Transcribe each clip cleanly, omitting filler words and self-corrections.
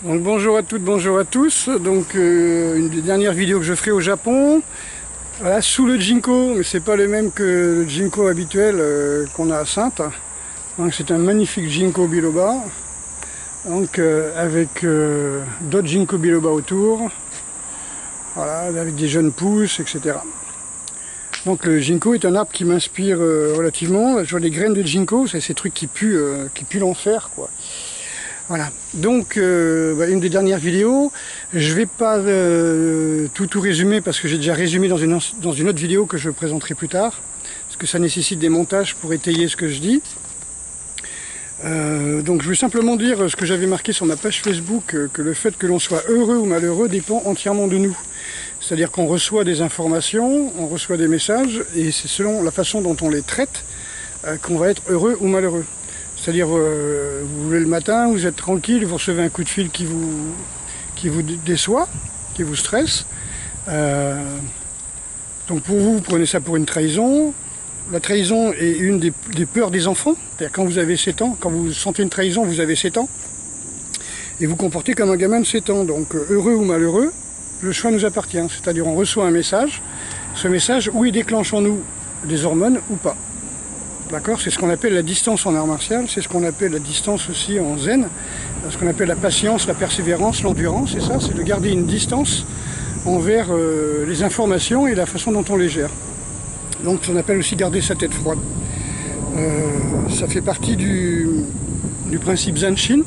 Donc bonjour à toutes, bonjour à tous. Donc une des dernières vidéos que je ferai au Japon. Voilà, sous le Jinko, mais c'est pas le même que le Jinko habituel qu'on a à Saintes. Donc c'est un magnifique Jinko biloba. Donc avec d'autres Jinko biloba autour. Voilà, avec des jeunes pousses, etc. Donc le Jinko est un arbre qui m'inspire relativement. Je vois les graines de Jinko, c'est ces trucs qui puent l'enfer, quoi. Voilà, donc une des dernières vidéos, je vais pas tout résumer parce que j'ai déjà résumé dans une autre vidéo que je présenterai plus tard, parce que ça nécessite des montages pour étayer ce que je dis. Donc je vais simplement dire ce que j'avais marqué sur ma page Facebook, que le fait que l'on soit heureux ou malheureux dépend entièrement de nous. C'est-à-dire qu'on reçoit des informations, on reçoit des messages, et c'est selon la façon dont on les traite qu'on va être heureux ou malheureux. C'est-à-dire, vous vous levez le matin, vous êtes tranquille, vous recevez un coup de fil qui vous déçoit, qui vous stresse. Donc pour vous, vous prenez ça pour une trahison. La trahison est une des peurs des enfants. C'est-à-dire quand vous avez 7 ans, quand vous sentez une trahison, vous avez 7 ans. Et vous comportez comme un gamin de 7 ans. Donc heureux ou malheureux, le choix nous appartient. C'est-à-dire on reçoit un message. Ce message, où il déclenche en nous des hormones ou pas. D'accord, c'est ce qu'on appelle la distance en art martial, c'est ce qu'on appelle la distance aussi en zen, ce qu'on appelle la patience, la persévérance, l'endurance, et ça, c'est de garder une distance envers les informations et la façon dont on les gère. Donc, on appelle aussi garder sa tête froide. Ça fait partie du principe Zanshin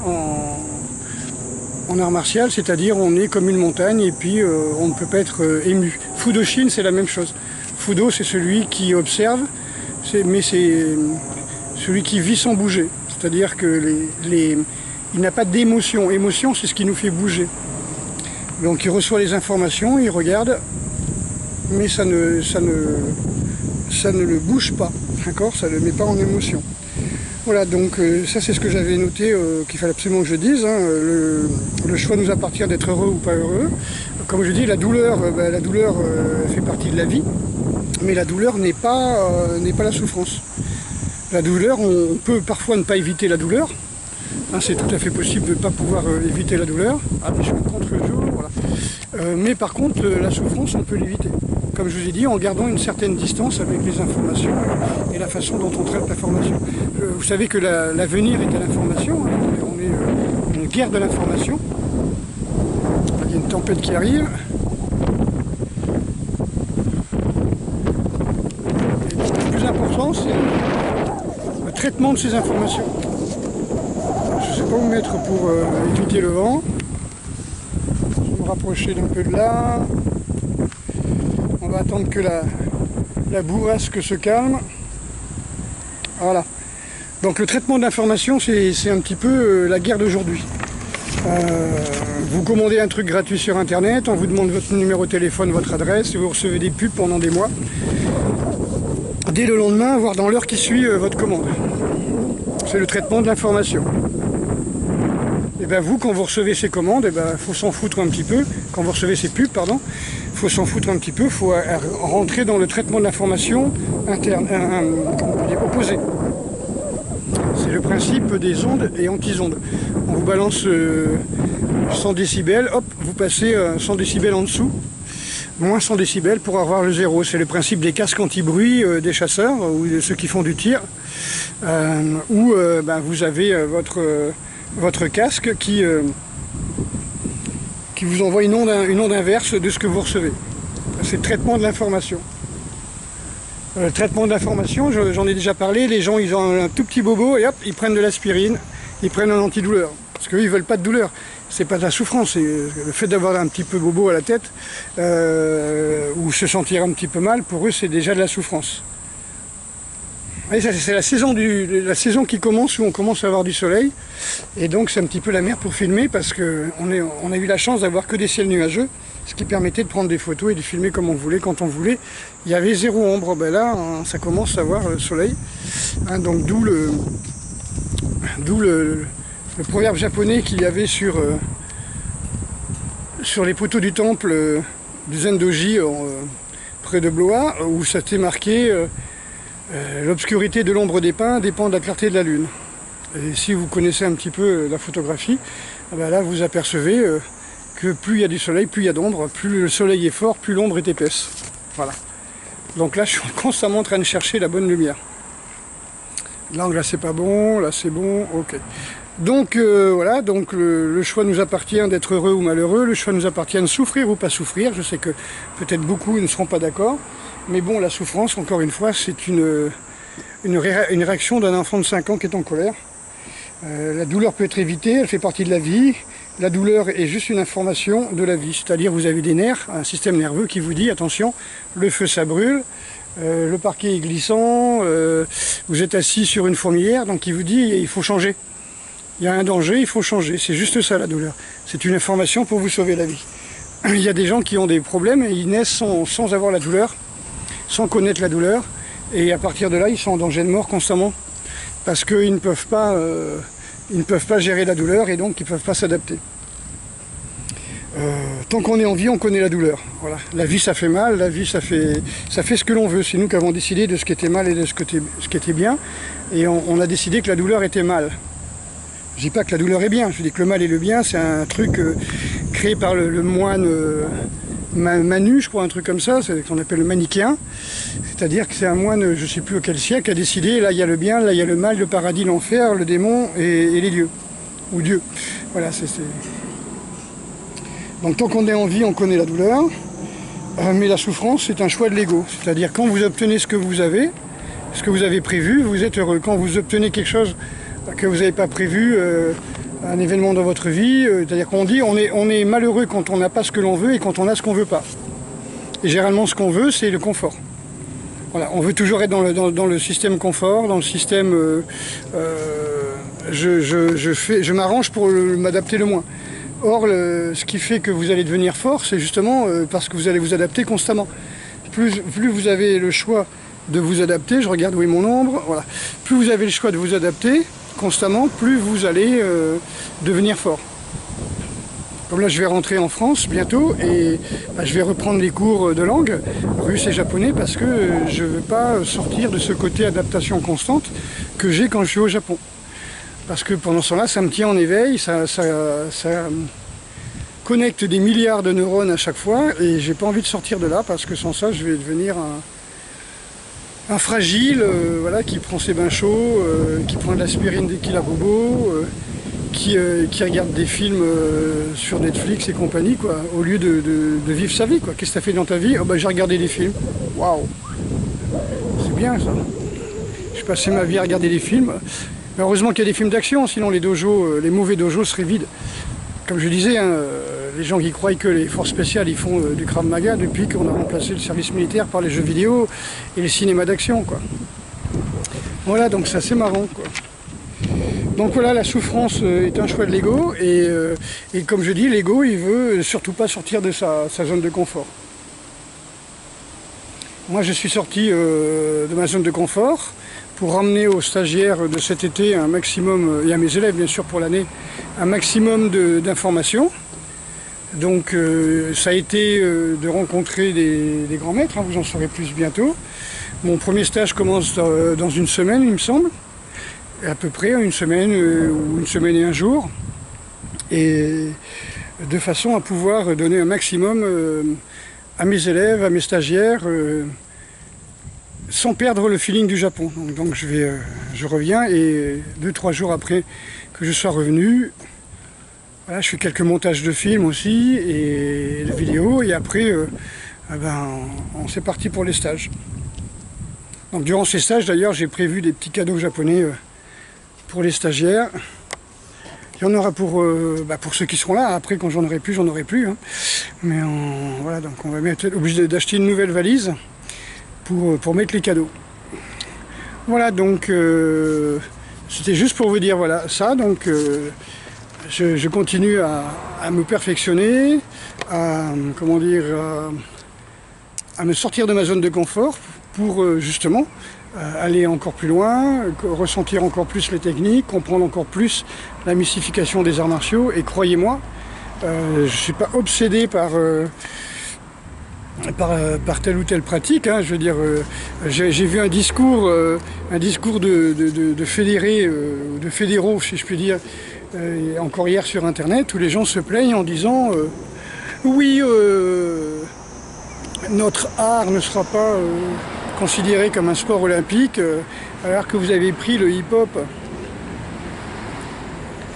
en art martial, c'est-à-dire on est comme une montagne et puis on ne peut pas être ému. Fudoshin, c'est la même chose. Fudo, c'est celui qui observe, mais c'est celui qui vit sans bouger. C'est-à-dire que il n'a pas d'émotion. Émotion, c'est ce qui nous fait bouger. Donc il reçoit les informations, il regarde, mais ça ne le bouge pas. D'accord, ça ne le met pas en émotion. Voilà, donc ça c'est ce que j'avais noté qu'il fallait absolument que je dise. Hein. Le choix nous appartient d'être heureux ou pas heureux. Comme je dis, la douleur fait partie de la vie. Mais la douleur n'est pas la souffrance. La douleur, on peut parfois ne pas éviter la douleur. Hein, c'est tout à fait possible de ne pas pouvoir éviter la douleur. Ah, je suis contre le jour, voilà. Mais par contre, la souffrance, on peut l'éviter. Comme je vous ai dit, en gardant une certaine distance avec les informations et la façon dont on traite l'information. Vous savez que l'avenir est à l'information. Hein, on est dans une guerre de l'information. Il y a une tempête qui arrive. Important, c'est le traitement de ces informations. Je ne sais pas où mettre pour éviter le vent. Je vais me rapprocher d'un peu de là. On va attendre que la bourrasque se calme. Voilà. Donc le traitement de l'information, c'est un petit peu la guerre d'aujourd'hui. Vous commandez un truc gratuit sur internet, on vous demande votre numéro de téléphone, votre adresse, et vous recevez des pubs pendant des mois. Dès le lendemain, voire dans l'heure qui suit votre commande. C'est le traitement de l'information. Et bien vous, quand vous recevez ces commandes, il faut s'en foutre un petit peu. Quand vous recevez ces pubs, pardon, il faut s'en foutre un petit peu. Il faut rentrer dans le traitement de l'information interne, opposé. C'est le principe des ondes et anti-ondes. On vous balance 100 décibels, hop, vous passez 100 décibels en dessous. Moins 100 décibels pour avoir le zéro. C'est le principe des casques anti-bruit des chasseurs ou de ceux qui font du tir, où vous avez votre casque qui vous envoie une onde inverse de ce que vous recevez. C'est le traitement de l'information. Le traitement de l'information, j'en ai déjà parlé, les gens ils ont un tout petit bobo et hop, ils prennent de l'aspirine, ils prennent un antidouleur. Parce qu'eux, ils ne veulent pas de douleur. C'est pas de la souffrance, c'est le fait d'avoir un petit peu bobo à la tête ou se sentir un petit peu mal, pour eux c'est déjà de la souffrance. C'est la saison qui commence, où on commence à avoir du soleil, et donc c'est un petit peu la merde pour filmer, parce qu'on a eu la chance d'avoir que des ciels nuageux, ce qui permettait de prendre des photos et de filmer comme on voulait, quand on voulait. Il y avait zéro ombre, ben là ça commence à voir le soleil, hein, donc d'où le proverbe japonais qu'il y avait sur les poteaux du temple du Zendoji près de Blois, où ça était marqué l'obscurité de l'ombre des pins dépend de la clarté de la lune. Et si vous connaissez un petit peu la photographie, là vous apercevez que plus il y a du soleil, plus il y a d'ombre, plus le soleil est fort, plus l'ombre est épaisse. Voilà. Donc là je suis constamment en train de chercher la bonne lumière. L'angle là c'est pas bon, là c'est bon, ok. Donc voilà, donc le choix nous appartient d'être heureux ou malheureux, le choix nous appartient de souffrir ou pas souffrir. Je sais que peut-être beaucoup ne seront pas d'accord, mais bon, la souffrance, encore une fois, c'est une réaction d'un enfant de 5 ans qui est en colère. La douleur peut être évitée, elle fait partie de la vie. La douleur est juste une information de la vie, c'est-à-dire vous avez des nerfs, un système nerveux qui vous dit attention, le feu ça brûle, le parquet est glissant, vous êtes assis sur une fourmilière, donc il vous dit il faut changer. Il y a un danger, il faut changer. C'est juste ça la douleur. C'est une information pour vous sauver la vie. Il y a des gens qui ont des problèmes et ils naissent sans avoir la douleur, sans connaître la douleur. Et à partir de là, ils sont en danger de mort constamment. Parce qu'ils ne peuvent pas, gérer la douleur et donc ils ne peuvent pas s'adapter. Tant qu'on est en vie, on connaît la douleur. Voilà. La vie, ça fait mal. La vie, ça fait ce que l'on veut. C'est nous qui avons décidé de ce qui était mal et de ce qui était bien. Et on a décidé que la douleur était mal. Je dis pas que la douleur est bien, je dis que le mal et le bien, c'est un truc créé par le moine Manu, je crois, un truc comme ça, c'est qu'on appelle le manichéen. C'est-à-dire que c'est un moine, je ne sais plus auquel siècle, qui a décidé, là il y a le bien, là il y a le mal, le paradis, l'enfer, le démon et les dieux. Ou Dieu. Voilà, c'est... Donc tant qu'on est en vie, on connaît la douleur, mais la souffrance, c'est un choix de l'ego. C'est-à-dire quand vous obtenez ce que vous avez prévu, vous êtes heureux. Quand vous obtenez quelque chose que vous n'avez pas prévu, un événement dans votre vie, c'est-à-dire qu'on dit on est malheureux quand on n'a pas ce que l'on veut et quand on a ce qu'on ne veut pas. Et généralement ce qu'on veut, c'est le confort. Voilà, on veut toujours être dans le système confort, dans le système je m'arrange pour m'adapter le moins. Or, ce qui fait que vous allez devenir fort, c'est justement parce que vous allez vous adapter constamment. Plus vous avez le choix de vous adapter, je regarde où est mon ombre, voilà. Plus vous avez le choix de vous adapter constamment, plus vous allez devenir fort. Comme là je vais rentrer en France bientôt et je vais reprendre les cours de langue, russe et japonais, parce que je ne veux pas sortir de ce côté adaptation constante que j'ai quand je suis au Japon. Parce que pendant ce temps-là, ça me tient en éveil, ça connecte des milliards de neurones à chaque fois et j'ai pas envie de sortir de là parce que sans ça je vais devenir un fragile, voilà, qui prend ses bains chauds, qui prend de l'aspirine dès qu'il a bobo, qui regarde des films sur Netflix et compagnie, quoi, au lieu de vivre sa vie, quoi. Qu'est-ce que tu as fait dans ta vie? Oh, j'ai regardé des films. Waouh, c'est bien ça. J'ai passé ma vie à regarder des films. Mais heureusement qu'il y a des films d'action, sinon les dojos, les mauvais dojos seraient vides. Comme je disais, hein, les gens qui croient que les forces spéciales ils font du Krav Maga depuis qu'on a remplacé le service militaire par les jeux vidéo et les cinémas d'action, quoi. Voilà, donc c'est assez marrant, quoi. Donc voilà, la souffrance est un choix de l'ego et comme je dis, l'ego il veut surtout pas sortir de sa zone de confort. Moi je suis sorti de ma zone de confort pour ramener aux stagiaires de cet été un maximum, et à mes élèves bien sûr pour l'année, un maximum d'informations. Donc ça a été de rencontrer des grands maîtres, hein, vous en saurez plus bientôt. Mon premier stage commence dans une semaine, il me semble, à peu près une semaine ou une semaine et un jour, et de façon à pouvoir donner un maximum à mes élèves, à mes stagiaires, sans perdre le feeling du Japon. Donc je reviens et 2-3 jours après que je sois revenu, voilà, je fais quelques montages de films aussi et de vidéos et après c'est parti pour les stages. Donc durant ces stages d'ailleurs j'ai prévu des petits cadeaux japonais pour les stagiaires. Il y en aura pour ceux qui seront là, après quand j'en aurai plus, hein. Mais voilà, donc on va être obligé d'acheter une nouvelle valise pour mettre les cadeaux. Voilà, donc c'était juste pour vous dire voilà ça, donc je continue à me perfectionner, à me sortir de ma zone de confort pour justement aller encore plus loin, ressentir encore plus les techniques, comprendre encore plus la mystification des arts martiaux et croyez-moi, je ne suis pas obsédé par par telle ou telle pratique. Hein. Je veux dire, j'ai vu un discours de fédérés, de fédéraux, si je puis dire, encore hier sur Internet, où les gens se plaignent en disant oui, notre art ne sera pas considéré comme un sport olympique, alors que vous avez pris le hip-hop.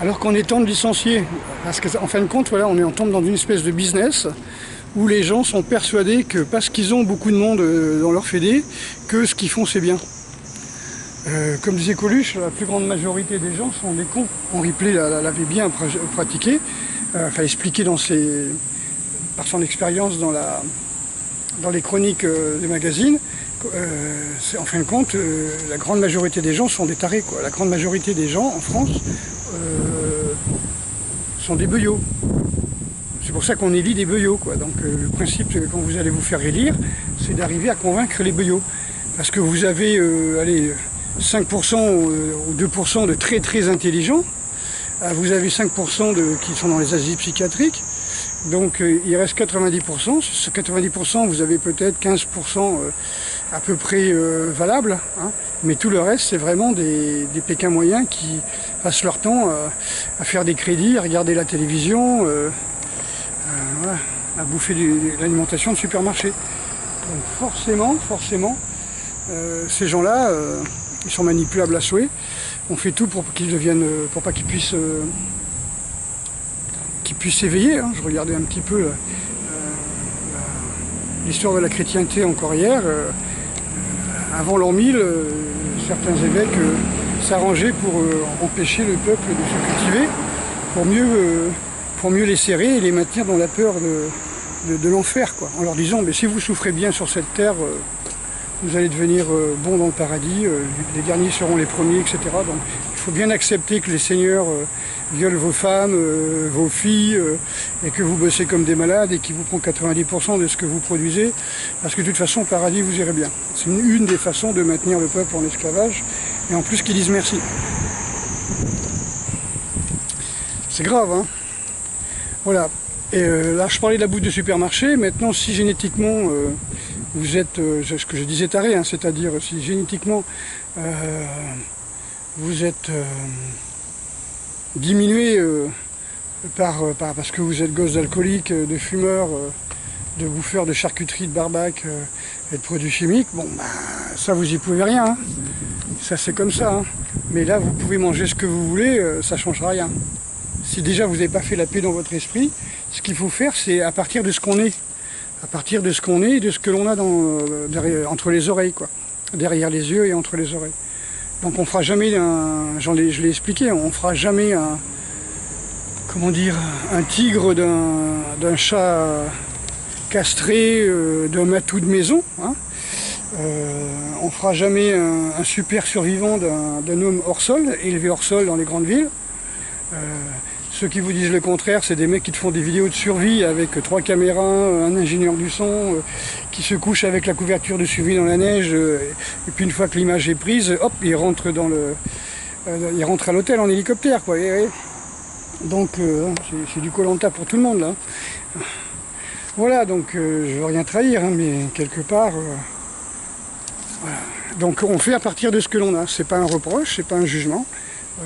Alors qu'on est temps de licencier. Parce qu'en fin de compte, voilà, on tombe dans une espèce de business où les gens sont persuadés que parce qu'ils ont beaucoup de monde dans leur fédé, que ce qu'ils font c'est bien. Comme disait Coluche, la plus grande majorité des gens sont des cons. Henri Play l'avait bien pratiqué, expliqué par son expérience dans les chroniques des magazines. En fin de compte, la grande majorité des gens sont des tarés, quoi. La grande majorité des gens en France sont des beuillots. C'est pour ça qu'on élit des beuillots, quoi. Donc le principe, quand vous allez vous faire élire, c'est d'arriver à convaincre les beuillots. Parce que vous avez 5% ou 2% de très très intelligents, vous avez 5% qui sont dans les asiles psychiatriques, donc il reste 90%. Sur ce 90%, vous avez peut-être 15% à peu près valables, hein, mais tout le reste, c'est vraiment des Pékins moyens qui passent leur temps à faire des crédits, à regarder la télévision, voilà, à bouffer de l'alimentation de supermarché. Donc forcément, ces gens-là, ils sont manipulables à souhait. On fait tout pour qu'ils deviennent, pour pas qu'ils puissent s'éveiller. Hein. Je regardais un petit peu l'histoire de la chrétienté encore hier. Avant l'an 1000, certains évêques s'arrangeaient pour empêcher le peuple de se cultiver, pour mieux les serrer et les maintenir dans la peur de l'enfer, quoi, en leur disant mais si vous souffrez bien sur cette terre, vous allez devenir bons dans le paradis, les derniers seront les premiers, etc. Donc il faut bien accepter que les seigneurs violent vos femmes, vos filles, et que vous bossez comme des malades et qu'ils vous prennent 90% de ce que vous produisez, parce que de toute façon au paradis vous irez bien. C'est une des façons de maintenir le peuple en esclavage, et en plus qu'ils disent merci. C'est grave, hein. Voilà. Et là je parlais de la bouffe de supermarché. Maintenant, si génétiquement vous êtes, ce que je disais taré, hein, c'est-à-dire si génétiquement vous êtes diminué parce que vous êtes gosse d'alcooliques, de fumeurs, de bouffeurs de charcuterie, de barbac et de produits chimiques, bon, bah, ça vous y pouvez rien, hein. Ça c'est comme ça, hein. Mais là vous pouvez manger ce que vous voulez, ça ne changera rien. Si déjà vous n'avez pas fait la paix dans votre esprit, ce qu'il faut faire, c'est à partir de ce qu'on est. À partir de ce qu'on est et de ce que l'on a entre les oreilles, quoi. Derrière les yeux et entre les oreilles. Donc on fera jamais je l'ai expliqué, on fera jamais un tigre d'un chat castré, d'un matou de maison, hein. On fera jamais un super survivant d'un homme hors sol, élevé hors sol dans les grandes villes. Ceux qui vous disent le contraire, c'est des mecs qui te font des vidéos de survie avec 3 caméras, un ingénieur du son, qui se couche avec la couverture de survie dans la neige, et puis une fois que l'image est prise, hop, il rentre à l'hôtel en hélicoptère, quoi. Donc c'est du Koh-Lanta pour tout le monde, là. Voilà, donc je veux rien trahir, hein, mais quelque part, voilà. Donc on fait à partir de ce que l'on a. C'est pas un reproche, c'est pas un jugement.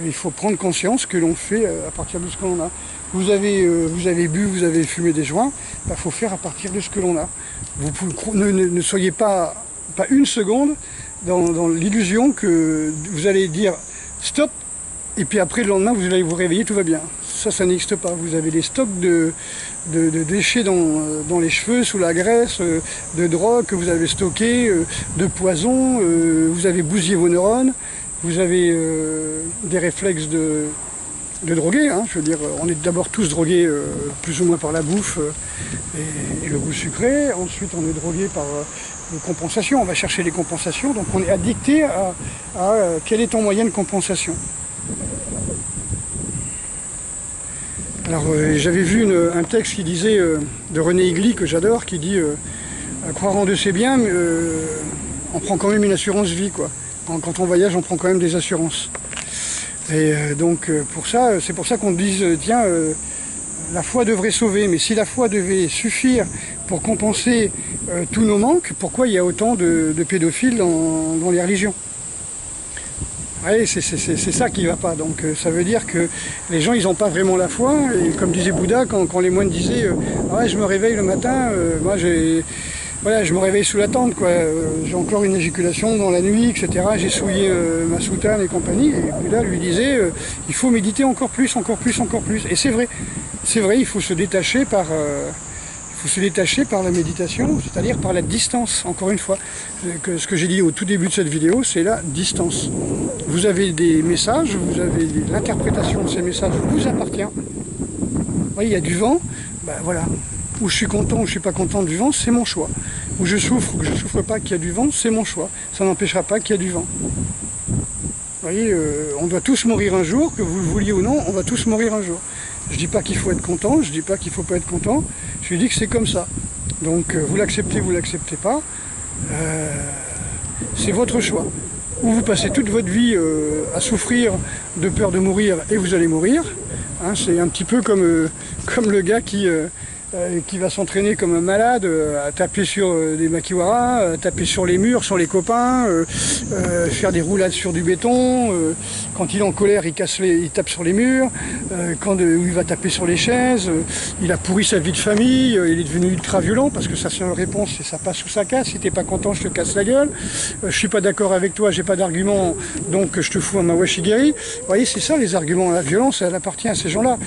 Il faut prendre conscience que l'on fait à partir de ce que l'on a. Vous avez bu, vous avez fumé des joints, il faut faire à partir de ce que l'on a. Ne soyez pas une seconde dans l'illusion que vous allez dire stop, et puis après le lendemain vous allez vous réveiller, tout va bien. Ça n'existe pas. Vous avez des stocks de déchets dans les cheveux, sous la graisse, de drogue que vous avez stocké, de poison, vous avez bousillé vos neurones. Vous avez des réflexes de droguer, hein. Je veux dire, on est d'abord tous drogués plus ou moins par la bouffe et le goût sucré. Ensuite, on est drogué par les compensations. On va chercher les compensations. Donc, on est addicté à quel est ton moyen de compensation. Alors, j'avais vu un texte qui disait, de René Igli, que j'adore, qui dit croire en Dieu c'est bien, mais on prend quand même une assurance vie, quoi. Quand on voyage, on prend quand même des assurances. Et donc, c'est pour ça qu'on dit, tiens, la foi devrait sauver. Mais si la foi devait suffire pour compenser tous nos manques, pourquoi il y a autant de pédophiles dans les religions. Ouais, c'est ça qui ne va pas. Donc ça veut dire que les gens, ils n'ont pas vraiment la foi. Et comme disait Bouddha, quand les moines disaient ah ouais, je me réveille le matin, moi voilà, je me réveille sous la tente, quoi. J'ai encore une éjaculation dans la nuit, etc. J'ai souillé ma soutane et compagnie. Et Bouddha lui disait il faut méditer encore plus, encore plus, encore plus. Et c'est vrai, il faut se détacher par... la méditation, c'est-à-dire par la distance, encore une fois. Ce que j'ai dit au tout début de cette vidéo, c'est la distance. Vous avez des messages, vous avez l'interprétation de ces messages vous appartient. Vous voyez, il y a du vent, ben voilà. Où je suis content ou je suis pas content du vent, c'est mon choix. Où je souffre ou que je ne souffre pas qu'il y a du vent, c'est mon choix. Ça n'empêchera pas qu'il y a du vent. Vous voyez, on doit tous mourir un jour, que vous le vouliez ou non, on va tous mourir un jour. Je ne dis pas qu'il faut être content, je ne dis pas qu'il ne faut pas être content, je lui dis que c'est comme ça. Donc vous l'acceptez, vous ne l'acceptez pas, c'est votre choix. Ou vous passez toute votre vie à souffrir de peur de mourir et vous allez mourir. Hein, c'est un petit peu comme le gars qui va s'entraîner comme un malade, à taper sur des makiwaras, à taper sur les murs, sur les copains, faire des roulades sur du béton, quand il est en colère il tape sur les murs, où il va taper sur les chaises, il a pourri sa vie de famille, il est devenu ultra violent parce que sa seule réponse c'est ça passe ou ça casse, si t'es pas content je te casse la gueule, je suis pas d'accord avec toi, j'ai pas d'argument donc je te fous à ma washigiri. Vous voyez, c'est ça les arguments, la violence elle appartient à ces gens-là.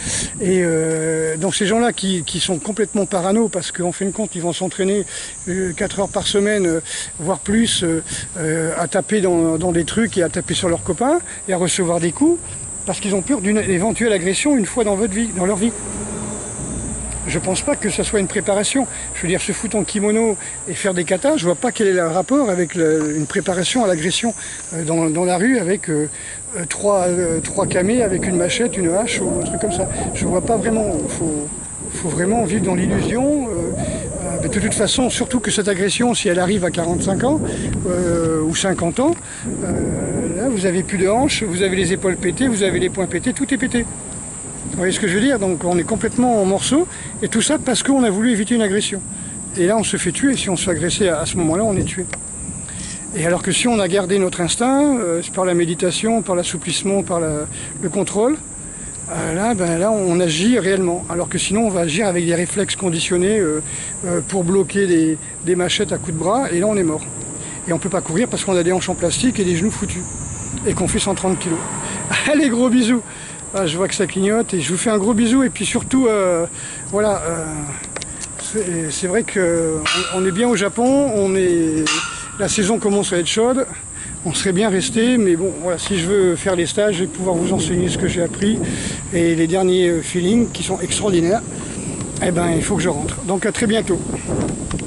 Et donc ces gens-là qui sont complètement parano parce qu'en fin de compte ils vont s'entraîner 4 heures par semaine voire plus à taper dans des trucs et à taper sur leurs copains et à recevoir des coups parce qu'ils ont peur d'une éventuelle agression une fois dans leur vie. Je pense pas que ça soit une préparation. Je veux dire, se foutre en kimono et faire des katas, je vois pas quel est le rapport avec une préparation à l'agression dans la rue avec trois camés avec une machette, une hache ou un truc comme ça. Je vois pas vraiment. Faut vraiment vivre dans l'illusion. De toute façon, surtout que cette agression, si elle arrive à 45 ans ou 50 ans, là vous avez plus de hanches, vous avez les épaules pétées, vous avez les poings pétés, tout est pété. Vous voyez ce que je veux dire? Donc on est complètement en morceaux, et tout ça parce qu'on a voulu éviter une agression. Et là on se fait tuer, si on se fait agresser à ce moment-là, on est tué. Et alors que si on a gardé notre instinct, par la méditation, par l'assouplissement, par le contrôle, là on agit réellement, alors que sinon on va agir avec des réflexes conditionnés pour bloquer des machettes à coups de bras, et là on est mort. Et on ne peut pas courir parce qu'on a des hanches en plastique et des genoux foutus, et qu'on fait 130 kg. Allez, gros bisous. Ah, je vois que ça clignote, et je vous fais un gros bisou, et puis surtout, voilà, c'est vrai qu'on est bien au Japon, la saison commence à être chaude. On serait bien resté, mais bon, voilà, si je veux faire les stages, je vais pouvoir vous enseigner ce que j'ai appris et les derniers feelings qui sont extraordinaires. Eh ben, il faut que je rentre. Donc à très bientôt.